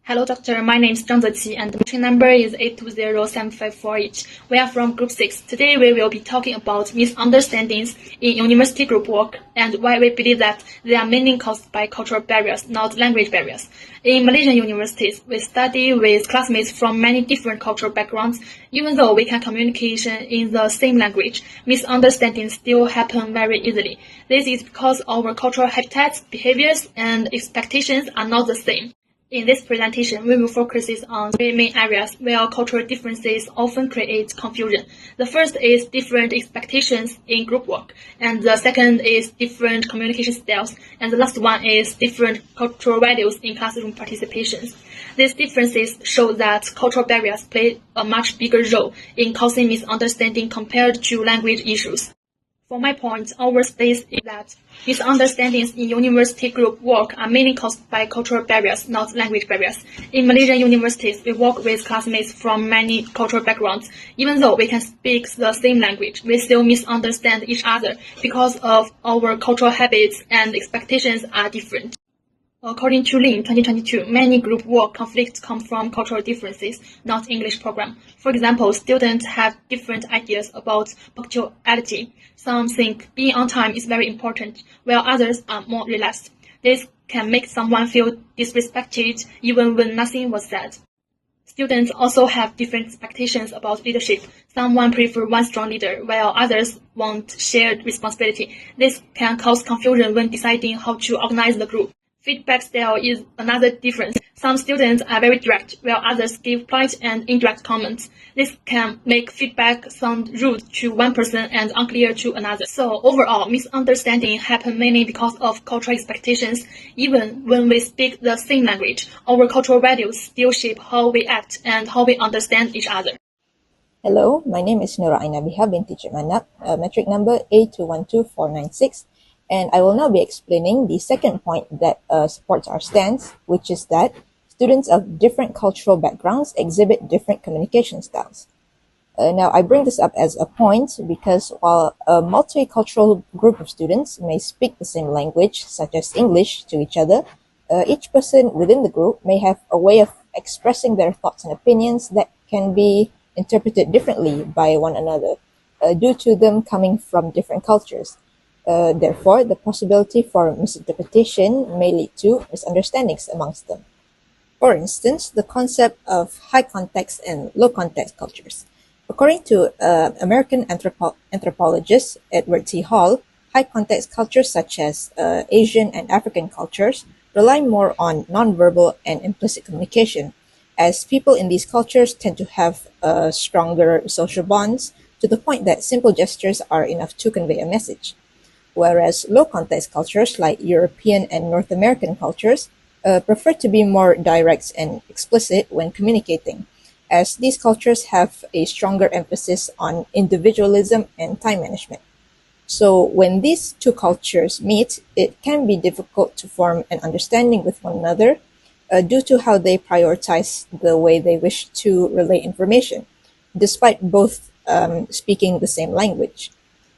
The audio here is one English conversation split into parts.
Hello, doctor. My name is Zhang Zeqi, and the meeting number is 820754H. We are from Group 6. Today, we will be talking about misunderstandings in university group work and why we believe that they are mainly caused by cultural barriers, not language barriers. In Malaysian universities, we study with classmates from many different cultural backgrounds. Even though we can communicate in the same language, misunderstandings still happen very easily. This is because our cultural habitats, behaviors, and expectations are not the same. In this presentation, we will focus on three main areas where cultural differences often create confusion. The first is different expectations in group work, and the second is different communication styles, and the last one is different cultural values in classroom participations. These differences show that cultural barriers play a much bigger role in causing misunderstanding compared to language issues. For my point, our stance is that misunderstandings in university group work are mainly caused by cultural barriers, not language barriers. In Malaysian universities, we work with classmates from many cultural backgrounds. Even though we can speak the same language, we still misunderstand each other because of our cultural habits and expectations are different. According to Lin 2022, many group work conflicts come from cultural differences, not English program. For example, students have different ideas about punctuality. Some think being on time is very important, while others are more relaxed. This can make someone feel disrespected even when nothing was said. Students also have different expectations about leadership. Someone prefer one strong leader, while others want shared responsibility. This can cause confusion when deciding how to organize the group. Feedback style is another difference. Some students are very direct, while others give polite and indirect comments. This can make feedback sound rude to one person and unclear to another. So overall, misunderstanding happen mainly because of cultural expectations. Even when we speak the same language, our cultural values still shape how we act and how we understand each other. Hello, my name is Nura Aina Biha binti Cik Manap, metric number A212496, and I will now be explaining the second point that supports our stance, which is that students of different cultural backgrounds exhibit different communication styles. Now, I bring this up as a point because while a multicultural group of students may speak the same language, such as English, to each other, each person within the group may have a way of expressing their thoughts and opinions that can be interpreted differently by one another due to them coming from different cultures. Therefore, the possibility for misinterpretation may lead to misunderstandings amongst them. For instance, the concept of high context and low context cultures. According to American anthropologist Edward T. Hall, high context cultures such as Asian and African cultures rely more on nonverbal and implicit communication, as people in these cultures tend to have stronger social bonds to the point that simple gestures are enough to convey a message. Whereas low context cultures like European and North American cultures prefer to be more direct and explicit when communicating, as these cultures have a stronger emphasis on individualism and time management. So when these two cultures meet, it can be difficult to form an understanding with one another due to how they prioritize the way they wish to relay information, despite both speaking the same language.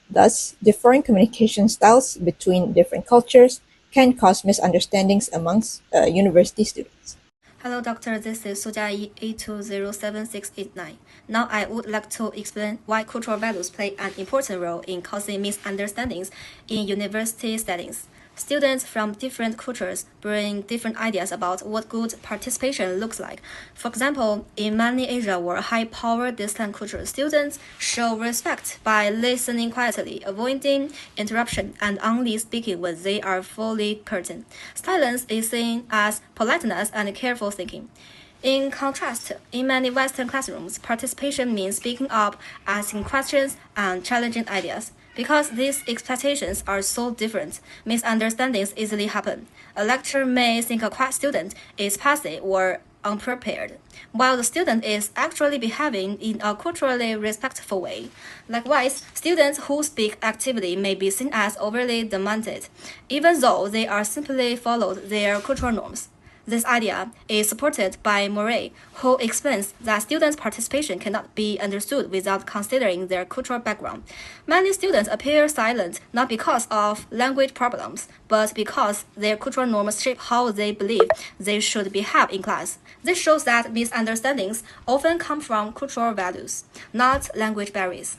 Thus, differing communication styles between different cultures can cause misunderstandings amongst university students. Hello, doctor. This is Sujai 820769. Now, I would like to explain why cultural values play an important role in causing misunderstandings in university settings. Students from different cultures bring different ideas about what good participation looks like. For example, in many Asia or high-power distant cultures, students show respect by listening quietly, avoiding interruption, and only speaking when they are fully certain. Silence is seen as politeness and careful thinking. In contrast, in many Western classrooms, participation means speaking up, asking questions, and challenging ideas. Because these expectations are so different, misunderstandings easily happen. A lecturer may think a quiet student is passive or unprepared, while the student is actually behaving in a culturally respectful way. Likewise, students who speak actively may be seen as overly demanded, even though they are simply followed their cultural norms. This idea is supported by Murray, who explains that students' participation cannot be understood without considering their cultural background. Many students appear silent not because of language problems, but because their cultural norms shape how they believe they should behave in class. This shows that misunderstandings often come from cultural values, not language barriers.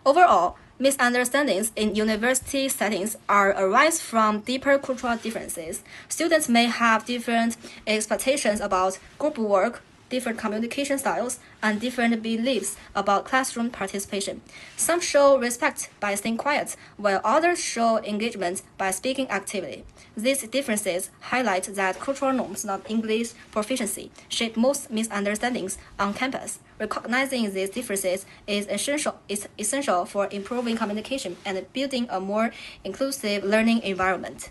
Overall, misunderstandings in university settings arise from deeper cultural differences. Students may have different expectations about group work, different communication styles, and different beliefs about classroom participation. Some show respect by staying quiet, while others show engagement by speaking actively. These differences highlight that cultural norms, not English proficiency, shape most misunderstandings on campus. Recognizing these differences is essential for improving communication and building a more inclusive learning environment.